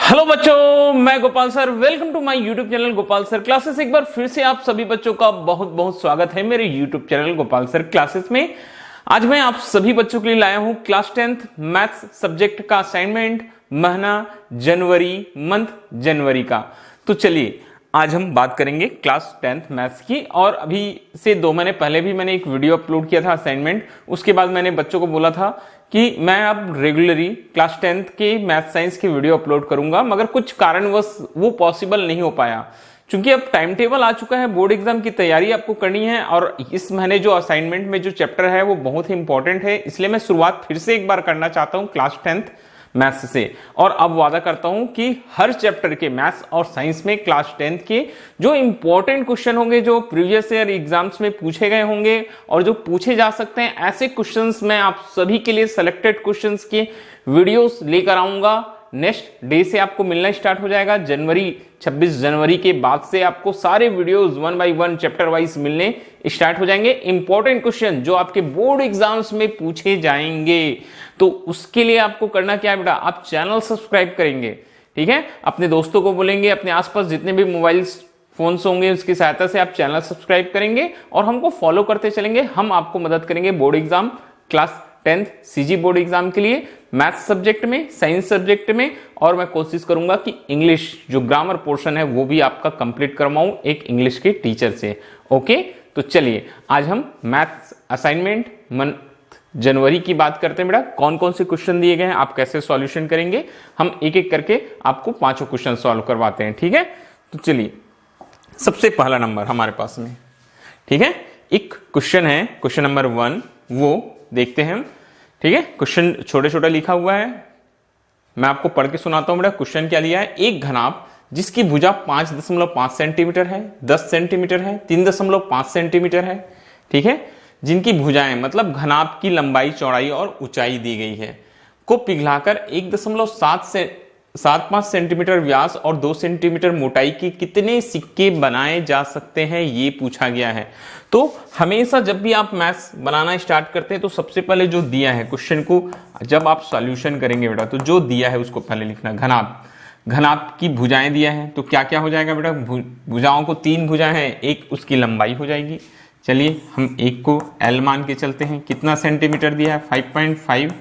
Hello बच्चों, मैं Gopal sir. Welcome to my YouTube channel Gopal sir classes. एक बार फिर से आप सभी बच्चों का बहुत बहुत स्वागत है मेरे YouTube channel Gopal sir classes में। आज मैं आप सभी बच्चों के लिए लाया हूं क्लास 10th मैथ्स सब्जेक्ट का असाइनमेंट, महीना जनवरी, मंथ जनवरी का। तो चलिए आज हम बात करेंगे क्लास 10th मैथ्स की। और अभी से 2 महीने पहले भी मैंने एक वीडियो अपलोड किया था असाइनमेंट। उसके बाद मैंने बच्चों को बोला था कि मैं अब रेगुलरली क्लास 10th के मैथ साइंस की वीडियो अपलोड करूंगा, मगर कुछ कारणवश वो पॉसिबल नहीं हो पाया। क्योंकि अब टाइम टेबल आ चुका है, बोर्ड एग्जाम की तैयारी आपको करनी है और इस महीने जो असाइनमेंट में जो चैप्टर है वो बहुत ही इंपॉर्टेंट है। इसलिए मैं शुरुआत फिर से एक बार करना चाहता हूं क्लास 10th मैथ्स से। और अब वादा करता हूं कि हर चैप्टर के मैथ्स और साइंस में क्लास 10th के जो इंपॉर्टेंट क्वेश्चन होंगे, जो प्रीवियस ईयर एग्जाम्स में पूछे गए होंगे और जो पूछे जा सकते हैं, ऐसे क्वेश्चंस मैं आप सभी के लिए सेलेक्टेड क्वेश्चंस के वीडियोस लेकर आऊंगा। नेक्स्ट डे से आपको मिलना स्टार्ट हो जाएगा। 26 जनवरी के बाद से आपको सारे वीडियोस 1 बाय 1 चैप्टर वाइज मिलने स्टार्ट हो जाएंगे। इंपॉर्टेंट क्वेश्चन जो आपके बोर्ड एग्जाम्स में पूछे जाएंगे। तो उसके लिए आपको करना क्या है बेटा, आप चैनल सब्सक्राइब करेंगे, ठीक है। अपने दोस्तों को बोलेंगे, अपने आसपास जितने भी मोबाइल फोन्स होंगे उसकी सहायता से आप चैनल सब्सक्राइब करेंगे और हमको फॉलो करते चलेंगे। हम आपको मदद करेंगे board exam, class 10th CG board exam के लिए, मैथ्स सब्जेक्ट में, साइंस सब्जेक्ट में। और मैं कोशिश करूंगा कि इंग्लिश जो ग्रामर पोर्शन है वो भी आपका कंप्लीट करवाऊं एक इंग्लिश के टीचर से। ओके, तो चलिए आज हम मैथ्स असाइनमेंट मंथ जनवरी की बात करते हैं बेटा। कौन कौन से क्वेश्चन दिए गए हैं, आप कैसे सॉल्यूशन करेंगे, हम एक एक करके आपको 5 क्वेश्चन सॉल्व करवाते हैं, ठीक है। तो चलिए सबसे पहला नंबर हमारे पास में, ठीक है, एक क्वेश्चन है, क्वेश्चन नंबर 1, वो देखते हैं, ठीक है। क्वेश्चन छोटे छोटा लिखा हुआ है, मैं आपको पढ़ के सुनाता हूं बेटा। क्वेश्चन क्या लिया है, एक घनाभ जिसकी भुजा 5.5 सेंटीमीटर है, 10 सेंटीमीटर है, 3.5 सेंटीमीटर है, ठीक है, जिनकी भुजाएं मतलब घनाभ की लंबाई, चौड़ाई और ऊंचाई दी गई है, को पिघलाकर 1.75 सेंटीमीटर व्यास और 2 सेंटीमीटर मोटाई के कितने सिक्के बनाए जा सकते हैं, ये पूछा गया है। तो हमेशा जब भी आप मैथ्स बनाना स्टार्ट करते हैं तो सबसे पहले जो दिया है क्वेश्चन को जब आप सॉल्यूशन करेंगे बेटा, तो जो दिया है उसको पहले लिखना। घनाभ की भुजाएं दिया है, तो क्या क्या हो जाएगा बेटा, भुजाओं को 3 भुजाएं हैं, एक उसकी लंबाई हो जाएगी। चलिए हम एक को L मान के चलते हैं। कितना सेंटीमीटर दिया है, 5.5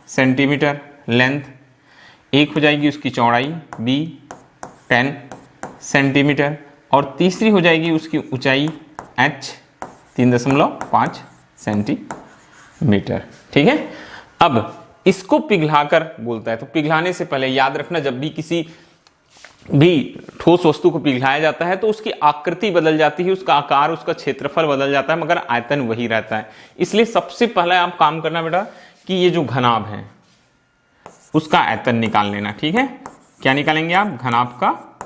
सेंटीमीटर लेंथ। एक हो जाएगी उसकी चौड़ाई B 10 सेंटीमीटर और तीसरी हो जाएगी उसकी ऊंचाई H 3.5 सेंटीमीटर, ठीक है। अब इसको पिघलाकर बोलता है, तो पिघलाने से पहले याद रखना, जब भी किसी भी ठोस वस्तु को पिघलाया जाता है तो उसकी आकृति बदल जाती है, उसका आकार, उसका क्षेत्रफल बदल जाता है, मगर आयतन वही रहता है। इसलिए सबसे पहले आप काम करना बेटा कि ये जो घनाभ है उसका आयतन निकाल लेना, ठीक है। क्या निकालेंगे आप, घनाभ का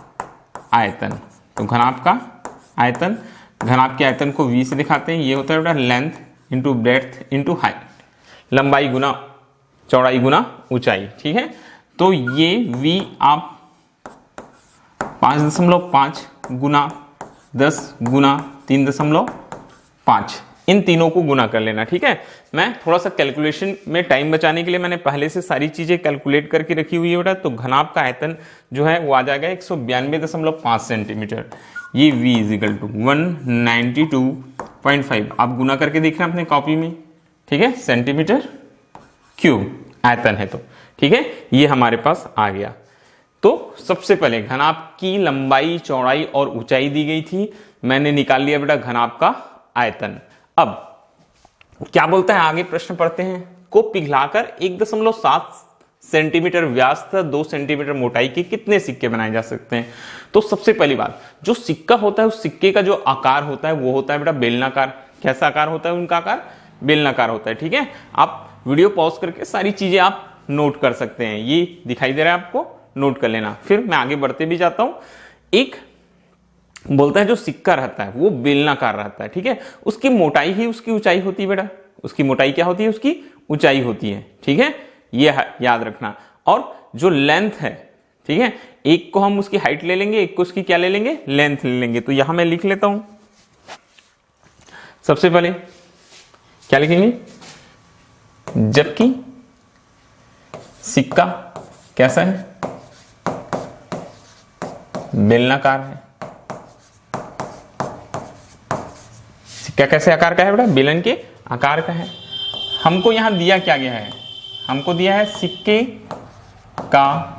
आयतन। तो घनाभ का आयतन, घनाभ के आयतन को V से दिखाते हैं। ये होता है बेटा length into breadth into height, लंबाई गुना चौड़ाई गुना ऊंचाई, ठीक है। तो ये V आप 5.5 गुना 10 गुना 3.5, इन तीनों को गुना कर लेना, ठीक है। मैं थोड़ा सा कैलकुलेशन में टाइम बचाने के लिए मैंने पहले से सारी चीजें कैलकुलेट करके रखी हुई है बेटा। तो घनाभ का आयतन जो है वो आ जाएगा 192.5 सेंटीमीटर। ये V इजिकल टू 192.5, आप गुना करके देखना अपने कॉपी में, ठीक है, सेंटीमीटर क्यूब आयतन है, तो ठीक है, ये हमारे पास आ गया। तो सबसे पहले घनाभ की लंबाई, चौड़ाई और ऊंचाई दी गई थी, मैंने निकाल लिया बेटा घनाभ का आयतन। अब क्या बोलता है, आगे प्रश्न पढ़ते हैं। को पिघलाकर 1.7 सेंटीमीटर व्यास तथा 2 सेंटीमीटर मोटाई के कितने सिक्के बनाए जा सकते हैं। तो सबसे पहली बात, जो सिक्का होता है उस सिक्के का जो आकार होता है वो होता है बेटा बेलनाकार। कैसा आकार होता है उनका, आकार बेलनाकार होता है, ठीक है। आप वीडियो पॉज करके सारी चीजें आप नोट कर सकते हैं, ये दिखाई दे रहा है आपको, नोट कर लेना। फिर मैं आगे बढ़ते भी जाता हूं। एक बोलता है जो सिक्का रहता है वो बेलनाकार रहता है, ठीक है, उसकी मोटाई ही उसकी ऊंचाई होती है बेटा। उसकी मोटाई क्या होती है, उसकी ऊंचाई होती है, ठीक है, ये याद रखना। और जो लेंथ है, ठीक है, एक को हम उसकी हाइट ले लेंगे, एक को उसकी क्या ले लेंगे, लेंथ ले लेंगे। तो यहां मैं लिख लेता हूं, सबसे पहले क्या लिखेंगे, जबकि सिक्का कैसा है, बेलनाकार है। सिक्का कैसे आकार का है बेटा? बेलन के आकार का है। हमको यहां दिया क्या गया है? हमको दिया है सिक्के का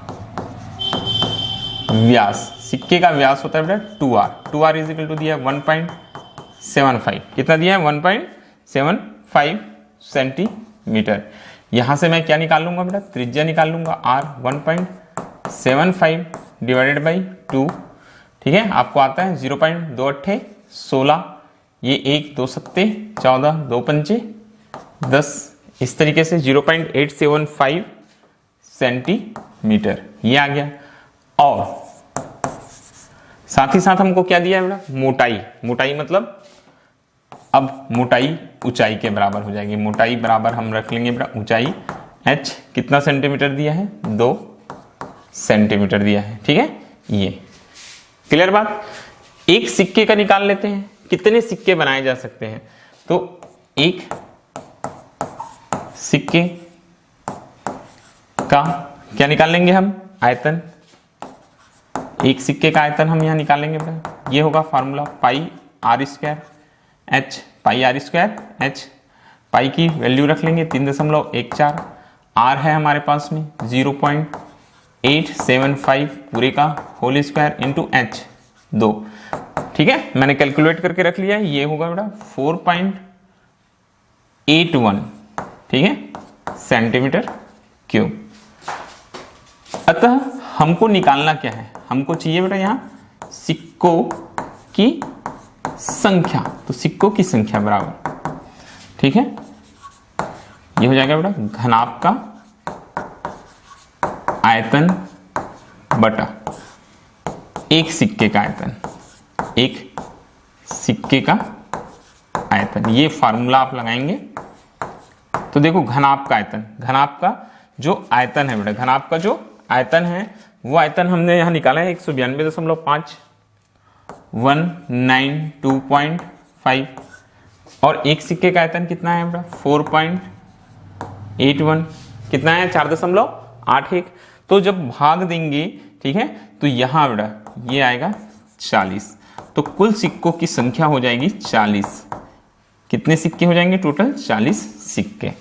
व्यास। सिक्के का व्यास होता है बेटा 2r। 2r is equal to दिया 1.75। कितना दिया है? 1.75 सेंटीमीटर। यहां से मैं क्या निकाल लूंगा बेटा? त्रिज्या निकाल लूंगा r। 1.75 डिवाइडेड बाई 2, ठीक है, आपको आता है 0.28 16। ये 1 2 सत्ते 14 2 पंचे 10, इस तरीके से 0.875 सेंटीमीटर ये आ गया। और साथ ही साथ हमको क्या दिया है बेटा? मोटाई। मोटाई मतलब अब मोटाई ऊंचाई के बराबर हो जाएगी। मोटाई बराबर हम रख लेंगे बेटा ऊंचाई h। कितना सेंटीमीटर दिया है? 2 सेंटीमीटर दिया है, ठीक है। ये क्लियर बात। एक सिक्के का निकाल लेते हैं, कितने सिक्के बनाए जा सकते हैं? तो एक सिक्के का क्या निकाल लेंगे हम? आयतन। एक सिक्के का आयतन हम यहां निकालेंगे बेटा। ये होगा फार्मूला पाई r स्क्वायर h। पाई r स्क्वायर h। पाई की वैल्यू रख लेंगे 3.14। r है हमारे पास में 0.875 पूरे का होल स्क्वायर इंटू h 2, ठीक है। मैंने कैलकुलेट करके रख लिया है। ये होगा बेटा 4.81, ठीक है, सेंटीमीटर क्यूब। अतः हमको निकालना क्या है? हमको चाहिए बेटा यहां सिक्कों की संख्या। तो सिक्कों की संख्या बराबर, ठीक है, ये हो जाएगा बेटा घनाभ का आयतन बटा एक सिक्के का आयतन। एक सिक्के का आयतन, ये फार्मूला आप लगाएंगे तो देखो घनाभ का आयतन, घनाभ का जो आयतन है बेटा, घनाभ का जो आयतन है वो आयतन हमने यहां निकाला है 192.5 192.5। और एक सिक्के का आयतन कितना है बेटा? 4.81। कितना है? 4.81। तो जब भाग देंगे, ठीक है, तो यहां बेटा ये आएगा 40। तो कुल सिक्कों की संख्या हो जाएगी 40। कितने सिक्के हो जाएंगे टोटल? 40 सिक्के।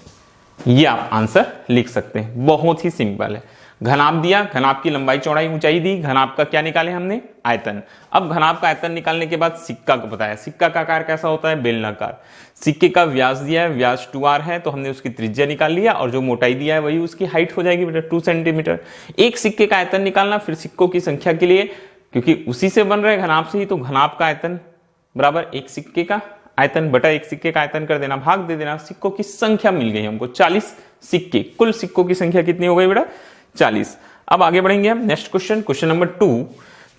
ये आप आंसर लिख सकते हैं, बहुत ही सिंपल है। घनाभ दिया, घनाभ की लंबाई चौड़ाई ऊंचाई दी, घनाभ का क्या निकाले हमने? आयतन। अब घनाभ का आयतन निकालने के बाद सिक्का को बताया। सिक्का का आकार कैसा होता है? बेलनाकार। सिक्के का व्यास दिया है, व्यास 2r है, तो हमने उसकी त्रिज्या निकाल लिया और जो मोटाई दिया है वही उसकी हाइट हो जाएगी बेटा 2 सेंटीमीटर। एक सिक्के का आयतन निकालना, फिर सिक्कों की संख्या के लिए, क्योंकि उसी से बन रहे घनाभ से ही, तो घनाभ का आयतन बराबर एक सिक्के का आयतन बटा एक सिक्के का आयतन कर देना, भाग दे देना। सिक्कों की संख्या मिल गई हमको 40 सिक्के। कुल सिक्कों की संख्या कितनी हो गई बेटा? 40। अब आगे बढ़ेंगे हम next question, question number 2।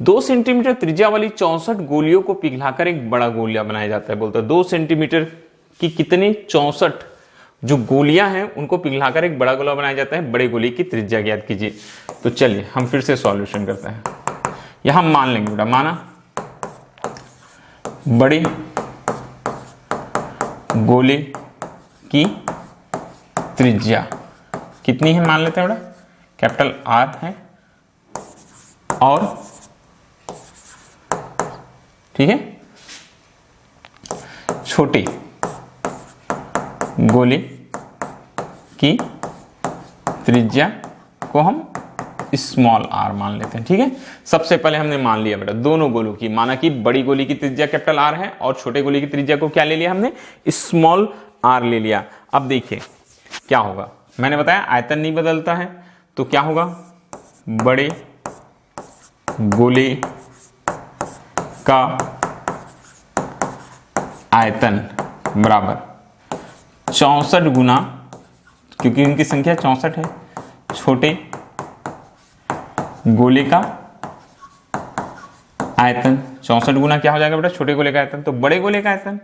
2 centimetre त्रिज्या वाली 64 गोलियों को पिघलाकर एक बड़ा गोलियां बनाया जाता है। बोलता है 2 सेंटीमीटर की कितनी? 64 जो गोलियां हैं उनको पिघलाकर एक बड़ा गोला बनाया जाता है। बड़े गोले की त्रिज्या ज्ञात कीजिए। तो चलिए हम फिर से सॉल्यूशन करते हैं। यहां मान लेंगे बेटा, माना बड़े गोले की त्रिज्या कितनी है? मान लेते हैं बेटा कैपिटल R है, और ठीक है छोटे गोले की त्रिज्या को हम स्मॉल r मान लेते हैं, ठीक है। सबसे पहले हमने मान लिया बेटा दोनों गोलों की, माना कि बड़ी गोली की त्रिज्या कैपिटल R है और छोटे गोली की त्रिज्या को क्या ले लिया हमने? स्मॉल r ले लिया। अब देखिए क्या होगा, मैंने बताया आयतन नहीं बदलता है, तो क्या होगा? बड़े गोले का आयतन बराबर 64 गुना, क्योंकि उनकी संख्या 64 है, छोटे गोले का आयतन। 64 गुना क्या हो जाएगा बेटा? छोटे गोले का आयतन। तो बड़े गोले का आयतन,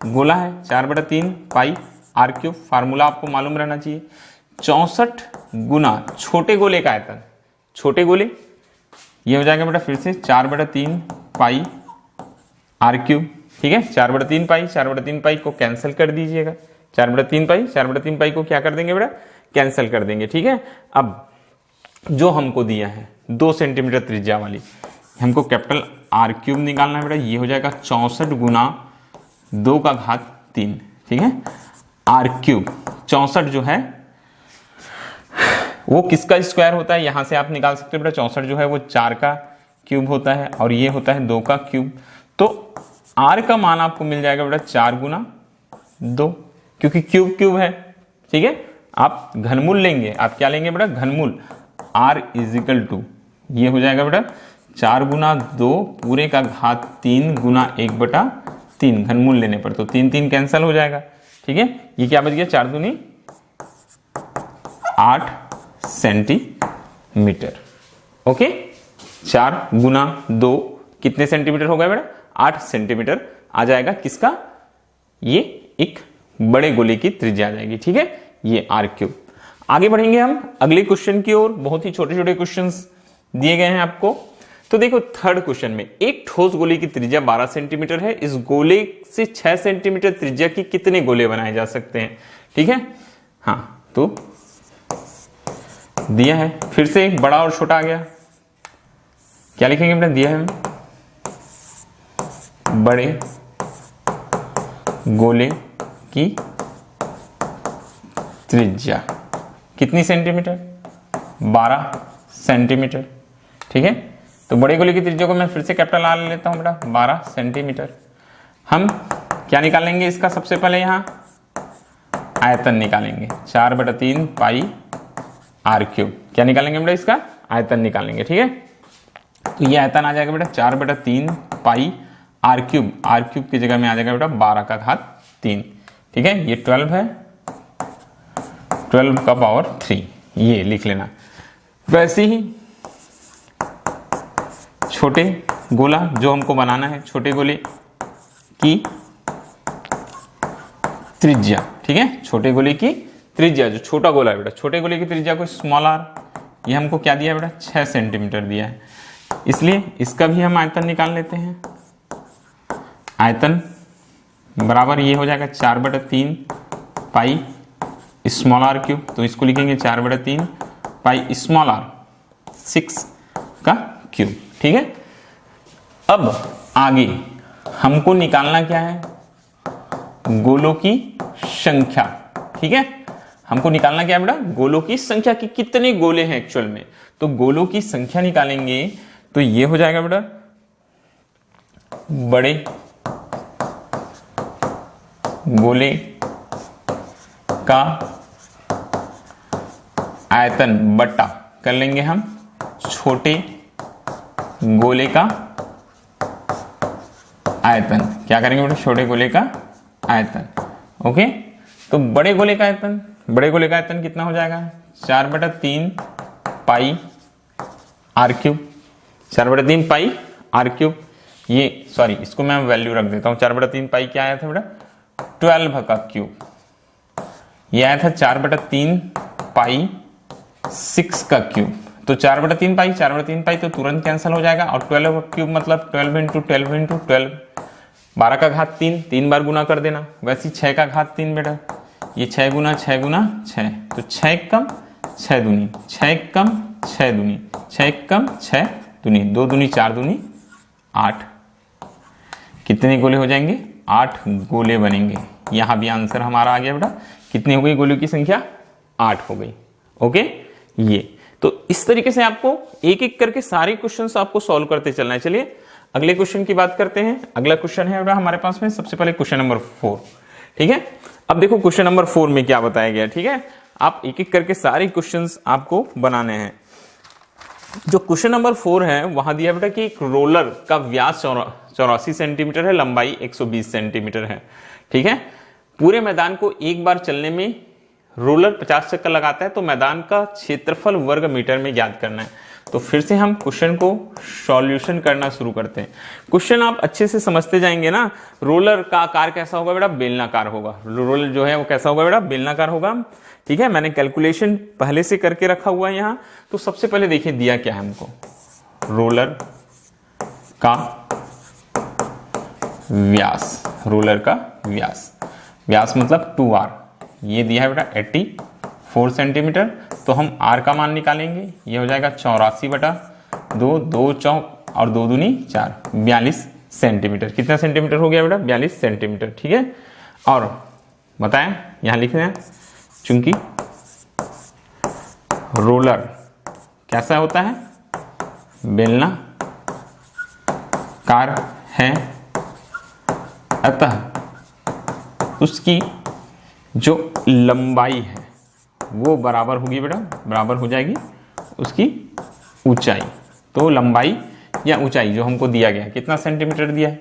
गोला है 4/3 पाई r³। फार्मूला आपको मालूम रहना चाहिए। 64 गुना छोटे गोले का आयतन, छोटे गोले ये हो जाएगा बेटा फिर से 4/3 पाई r³, ठीक है। 4/3 पाई, 4/3 पाई को कैंसिल कर दीजिएगा। 4/3 पाई, 4/3 पाई को क्या कर देंगे बेटा? कैंसिल कर देंगे, ठीक है। अब जो हमको दिया है 2 सेंटीमीटर त्रिज्या वाली, हमको कैपिटल आर क्यूब निकालना है बेटा। ये हो जाएगा 64 गुना 2 का घात 3, ठीक है। आर क्यूब 64 जो है वो किसका स्क्वायर होता है, यहां से आप निकाल सकते हो बेटा। 64 जो है वो 4 का क्यूब होता है और ये होता है 2 का क्यूब। तो आर का मान आपको मिल जाएगा बेटा 4 गुना 2, क्योंकि क्यूब क्यूब है, ठीक है। आप घनमूल लेंगे, आप क्या लेंगे बेटा, घनमूल। आर इजिकल टू ये हो जाएगा बेटा 4 गुना 2 पूरे का घात 3 गुना 1/3 घनमूल लेने पर, तो 3 3 कैंसिल हो जाएगा, ठीक है। ये क्या बच गया, 4 दूनी 8 सेंटीमीटर। ओके, 4 गुना 2 कितने सेंटीमीटर हो गया बेटा, 8 सेंटीमीटर आ जाएगा। किसका, ये एक बड़े गोले की त्रिज्या आ जाएगी, ठीक है। ये आर क्यूब। आगे बढ़ेंगे हम अगले क्वेश्चन की ओर। बहुत ही छोटे छोटे क्वेश्चंस दिए गए हैं आपको। तो देखो थर्ड क्वेश्चन में, एक ठोस गोले की त्रिज्या 12 सेंटीमीटर है। इस गोले से 6 सेंटीमीटर त्रिज्या की कितने गोले बनाए जा सकते हैं, ठीक है। हाँ, तो दिया है, फिर से बड़ा और छोटा आ गया। क्या लिखेंगे बेटा, दिया है बड़े गोले की त्रिज्या कितनी सेंटीमीटर, 12 सेंटीमीटर, ठीक है। तो बड़े गोले की त्रिज्या को मैं फिर से कैपिटल आर लेता हूं बेटा, 12 सेंटीमीटर। हम क्या निकालेंगे इसका, सबसे पहले यहां आयतन निकालेंगे, 4/3 पाई आर क्यूब। क्या निकालेंगे बेटा, इसका आयतन निकालेंगे, ठीक है। तो ये आयतन आ जाएगा बेटा 4/3 pi r cube. Are cube की जगह में आ जाएगा बेटा 12 का घात 3, ठीक है। ये 12 है, 12 का पावर 3, ये लिख लेना। वैसे ही छोटे गोला जो हमको बनाना है, छोटे गोले की त्रिज्या, ठीक है। छोटे गोले की त्रिज्या, जो छोटा गोला है बेटा, छोटे गोले की त्रिज्या को स्मॉल आर, ये हमको क्या दिया है बेटा, 6 सेंटीमीटर दिया है। इसलिए इसका भी हम आयतन निकाल लेते हैं। आयतन बराबर ये हो जाएगा 4/3 पाई स्मॉल आर क्यूब। तो इसको लिखेंगे 4/3 पाई स्मॉल आर 6 का क्यूब, ठीक है। अब आगे हमको निकालना क्या है, गोलों की संख्या, ठीक है। हमको निकालना क्या है बेटा, गोलों की संख्या, की कितने गोले हैं एक्चुअल में। तो गोलों की संख्या निकालेंगे तो ये हो जाएगा बेटा बड़े गोले का आयतन बट्टा कर लेंगे हम छोटे गोले का आयतन। क्या करेंगे बेटा, छोटे गोले का आयतन। ओके, तो बड़े गोले का आयतन, बड़े गोले का आयतन कितना हो जाएगा, 4/3 pi r cube. 4/3 pi r cube, ये सॉरी इसको मैं वैल्यू रख देता हूं। 4/3 पाई क्या आया था बेटा, 12 का क्यूब। ये आया था 4/3 पाई 6 का क्यूब। तो 4/3 पाई, 4/3 पाई तो तुरंत कैंसिल हो जाएगा, और 12 का क्यूब मतलब 12 इंटू 12 इंटू 12, 12 का घात 3, 3 बार गुना कर देना। वैसे 6 का घात 3 बेटा, ये 6 गुना 6 गुना 6, तो 6 कम 6 दूनी, 6 कम 6 दूनी, 6 कम 6 दूनी, 2 दूनी 4 दूनी 8। कितने गोले हो जाएंगे, 8 गोले बनेंगे। यहां भी आंसर हमारा आ गया बेटा, कितनी हो गई गोलों की संख्या, 8 हो गई। ओके, ये तो इस तरीके से आपको एक एक करके सारे क्वेश्चंस आपको सॉल्व करते चलना है। चलिए अगले क्वेश्चन की बात करते हैं। अगला क्वेश्चन है बेटा हमारे पास में, सबसे पहले क्वेश्चन नंबर 4, ठीक है। अब देखो क्वेश्चन नंबर 4 में क्या बताया गया, ठीक है। आप एक एक करके सारे क्वेश्चंस आपको बनाने हैं। जो क्वेश्चन नंबर 4 है वहां दिया बेटा कि एक रोलर का व्यास 84 सेंटीमीटर है, लंबाई 120 सेंटीमीटर है, ठीक है। पूरे मैदान को एक बार चलने में रोलर 50 चक्कर लगाता है, तो मैदान का क्षेत्रफल वर्ग मीटर में ज्ञात करना है। तो फिर से हम क्वेश्चन को सॉल्यूशन करना शुरू करते हैं। क्वेश्चन आप अच्छे से समझते जाएंगे ना। रोलर का आकार कैसा होगा बेटा, बेलनाकार होगा। रोलर जो है वो कैसा होगा बेटा, बेलनाकार होगा, ठीक है। मैंने कैलकुलेशन पहले से करके रखा हुआ है यहाँ। तो सबसे पहले देखिए दिया क्या है हमको, रोलर का व्यास, रोलर का व्यास, व्यास मतलब 2r, ये दिया है बेटा 84 सेंटीमीटर। तो हम r का मान निकालेंगे, ये हो जाएगा 84/2, 2 चौक और 2 दूनी 4, 42 सेंटीमीटर। कितना सेंटीमीटर हो गया बेटा? 42 सेंटीमीटर। ठीक है, और बताएं, यहां लिख रहे हैं, चूंकि रोलर कैसा होता है? बेलनाकार है, अतः उसकी जो लंबाई है वो बराबर होगी बेटा, बराबर हो जाएगी उसकी ऊंचाई। तो लंबाई या ऊंचाई जो हमको दिया गया, कितना सेंटीमीटर दिया है?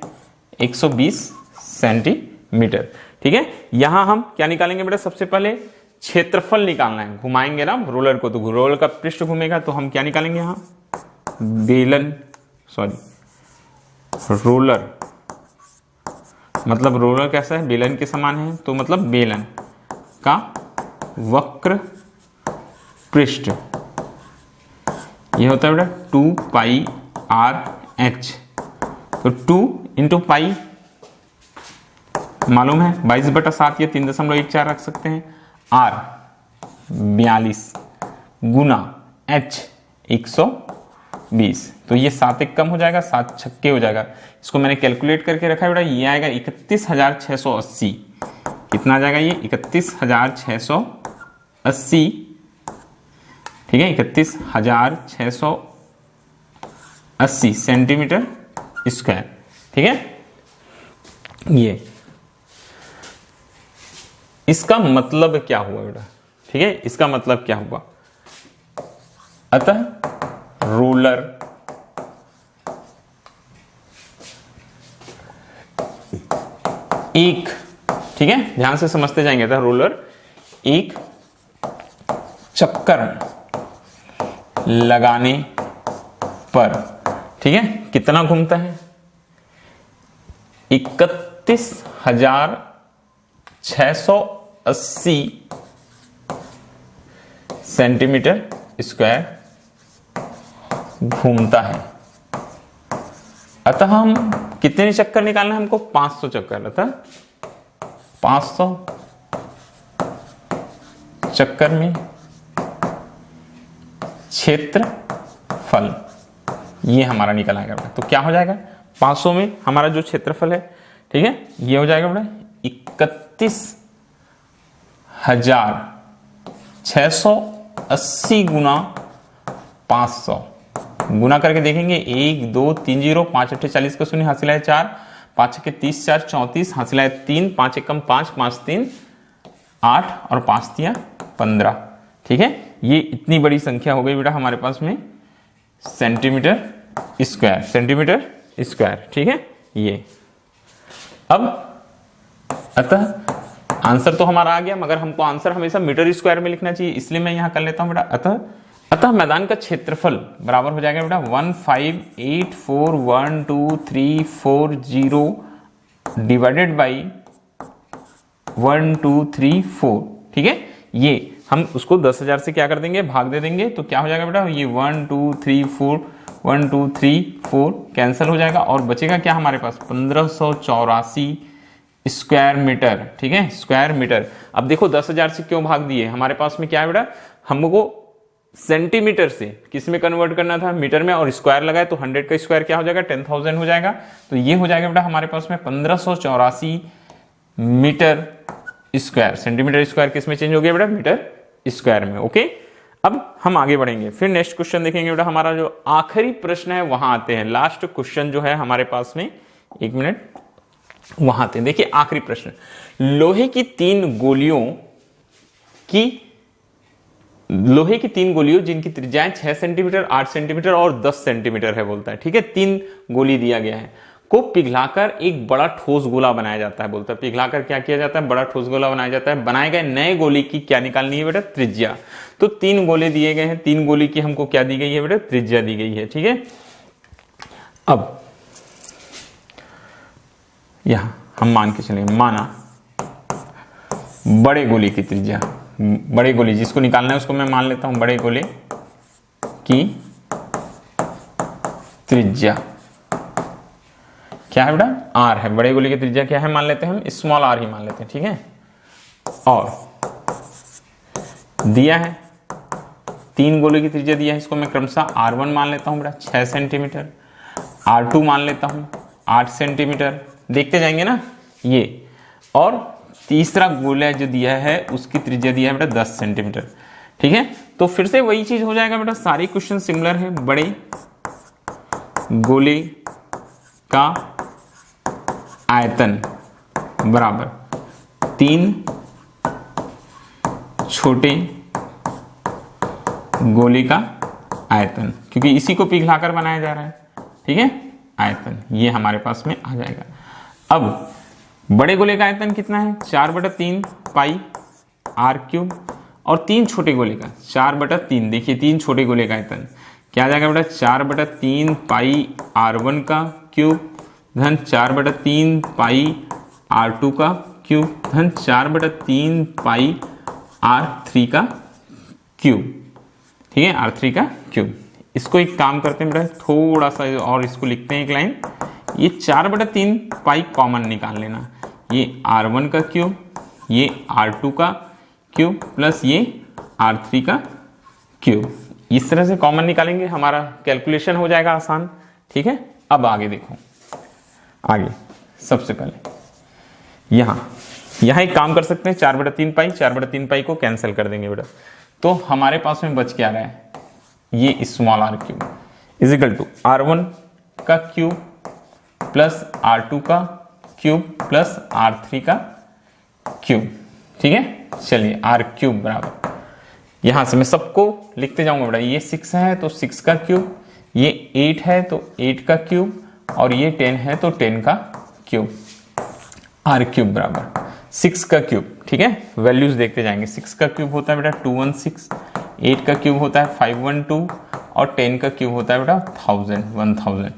120 सेंटीमीटर। ठीक है, यहां हम क्या निकालेंगे बेटा? सबसे पहले क्षेत्रफल निकालना है। घुमाएंगे ना रोलर को, तो रोलर का पृष्ठ घूमेगा, तो हम क्या निकालेंगे यहां? रोलर, मतलब रोलर कैसा है? बेलन के समान है, तो मतलब बेलन का वक्र पृष्ठ ये होता है बेटा 2πr/h। तो 2 इंटू पाई मालूम है 22/7 या 3.14 रख सकते हैं। r 42 गुना h 120, तो ये 7 एक कम हो जाएगा, 7 छक्के हो जाएगा। इसको मैंने कैलकुलेट करके रखा है बेटा, ये आएगा 31,680। कितना आ जाएगा ये? 31,680। ठीक है, 31,680 सेंटीमीटर स्क्वायर। ठीक है, ये इसका मतलब क्या हुआ बेटा? ठीक है, इसका मतलब क्या हुआ? अतः रोलर एक, ठीक है, ध्यान से समझते जाएंगे, अतः रोलर एक चक्कर लगाने पर, ठीक है, कितना घूमता है? 31,680 सेंटीमीटर स्क्वायर घूमता है। अतः हम कितने चक्कर निकालना है हमको? 500 चक्कर। अतः 500 चक्कर में क्षेत्रफल ये हमारा निकल आएगा। तो क्या हो जाएगा? 500 में हमारा जो क्षेत्रफल है, ठीक है, ये हो जाएगा बेटा 31,680 गुना 500। गुना करके देखेंगे, 1 2 3 0, 5 8 40 का 0, हासिल है 4, 5 के 30 4 34, हासिल है 3, 5 एकम 5, 5 3 8 और 5 3 15। ठीक है, ये इतनी बड़ी संख्या हो गई बेटा हमारे पास में सेंटीमीटर स्क्वायर, सेंटीमीटर स्क्वायर। ठीक है, ये अब अतः आंसर तो हमारा आ गया, मगर हमको आंसर हमेशा मीटर स्क्वायर में लिखना चाहिए, इसलिए मैं यहां कर लेता हूं बेटा अतः मैदान का क्षेत्रफल बराबर हो जाएगा बेटा 15841234 डिवाइडेड बाई 1234। ठीक है, ये हम उसको 10,000 से क्या कर देंगे? भाग दे देंगे, तो क्या हो जाएगा बेटा? ये 1234 कैंसिल हो जाएगा और बचेगा क्या हमारे पास? 1584 स्क्वायर मीटर। ठीक है, स्क्वायर मीटर। अब देखो 10,000 से क्यों भाग दिए? हमारे पास में क्या है बेटा? हमको सेंटीमीटर से किस में कन्वर्ट करना था? मीटर में, और स्क्वायर लगाए तो 100 का स्क्वायर क्या हो जाएगा? 10,000 हो जाएगा। तो ये हो जाएगा बेटा हमारे पास में 1584 मीटर स्क्वायर। सेंटीमीटर स्क्वायर किस में चेंज हो गया बेटा? मीटर स्क्वायर में। ओके, अब हम आगे बढ़ेंगे, फिर नेक्स्ट क्वेश्चन देखेंगे बेटा। हमारा जो आखिरी प्रश्न है वहां आते हैं, लास्ट क्वेश्चन जो है हमारे पास में, 1 मिनट, वहां आते हैं। देखिए आखिरी प्रश्न, लोहे की तीन गोलियों जिनकी त्रिज्याएं 6 सेंटीमीटर, 8 सेंटीमीटर और 10 सेंटीमीटर है बोलता है। ठीक है, 3 गोली दिया गया है, को पिघलाकर एक बड़ा ठोस गोला बनाया जाता है बोलता है। पिघलाकर क्या किया जाता है? बड़ा ठोस गोला बनाया जाता है। बनाए गए नए गोली की क्या निकालनी है बेटा? त्रिज्या। तो 3 गोले दिए गए हैं, 3 गोली की हमको क्या दी गई है बेटा? त्रिज्या दी गई है। ठीक है, अब यहां हम मान के चलेंगे, माना बड़े गोले की त्रिज्या, बड़े गोले जिसको निकालना है उसको मैं मान लेता हूं बड़े गोले की त्रिज्या क्या है बेटा? आर है। बड़े गोले की त्रिज्या क्या है मान लेते हैं हम? स्मॉल आर ही मान लेते हैं। ठीक है, और दिया है 3 गोले की त्रिज्या दिया है, इसको मैं क्रमशः R1 मान लेता हूं बेटा 6 सेंटीमीटर, R2 मान लेता हूं 8 सेंटीमीटर, देखते जाएंगे ना ये। और तीसरा गोला जो दिया है उसकी त्रिज्या दिया है बेटा 10 सेंटीमीटर, ठीक है। तो फिर से वही चीज हो जाएगा बेटा, सारे क्वेश्चन सिमिलर है। बड़े गोले का आयतन बराबर 3 छोटे गोले का आयतन, क्योंकि इसी को पिघलाकर बनाया जा रहा है, ठीक है। आयतन ये हमारे पास में आ जाएगा। अब बड़े गोले का आयतन कितना है, 4/3 पाई आर क्यूब, और 3 छोटे गोले का 4/3। देखिए 3 छोटे गोले का आयतन क्या आ जाएगा बेटा, 4/3 पाई R1 का क्यूब धन 4/3 पाई R2 का क्यूब धन 4/3 पाई R3 का क्यूब, ठीक है, R3 का क्यूब। इसको एक काम करते हैं बेटा, थोड़ा सा और इसको लिखते हैं एक लाइन। ये 4/3 पाई कॉमन निकाल लेना, ये R1 का क्यूब, ये R2 का क्यूब प्लस ये R3 का क्यूब। इस तरह से कॉमन निकालेंगे, हमारा कैलकुलेशन हो जाएगा आसान, ठीक है। अब आगे देखो, आगे सबसे पहले यहां एक काम कर सकते हैं, 4/3 पाई को कैंसिल कर देंगे बेटा। तो हमारे पास में बच क्या रहा है, ये small r cube is equal to R1 का क्यूब प्लस R2 का क्यूब प्लस R3 का क्यूब, ठीक है। चलिए R क्यूब बराबर, यहां से मैं सबको लिखते जाऊंगा बेटा। ये 6 है तो 6 का क्यूब, ये 8 है तो 8 का क्यूब, और ये 10 है तो 10 का क्यूब। R क्यूब बराबर 6 का क्यूब, ठीक है। वैल्यूज देखते जाएंगे। 6 का क्यूब होता है बेटा 216, 8 का क्यूब होता है 512, और 10 का क्यूब होता है बेटा 1000।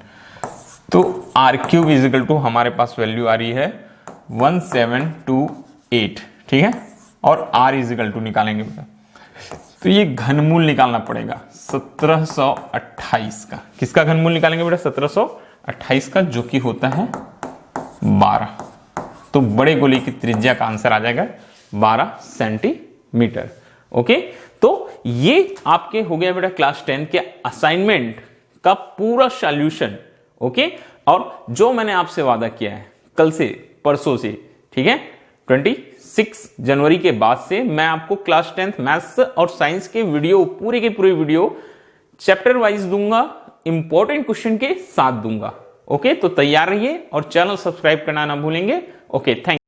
तो R cube is equal to हमारे पास वैल्यू आ रही है 1728, ठीक है। और R इज इक्वल टू निकालेंगे बेटा, तो ये घनमूल निकालना पड़ेगा 1728 का। किसका घनमूल निकालेंगे बेटा, 1728 का, जो कि होता है 12। तो बड़े गोले की त्रिज्या का आंसर आ जाएगा 12 सेंटीमीटर। ओके, तो ये आपके हो गया बेटा क्लास 10 के असाइनमेंट का पूरा सॉल्यूशन। ओके, और जो मैंने आपसे वादा किया है कल से परसों से, ठीक है, 26 जनवरी के बाद से मैं आपको क्लास 10 मैथ्स और साइंस के वीडियो पूरे के पूरे वीडियो चैप्टर वाइज दूंगा, इंपॉर्टेंट क्वेश्चन के साथ दूंगा। ओके, तो तैयार रहिए और चैनल सब्सक्राइब करना ना भूलेंगे। Okay, thank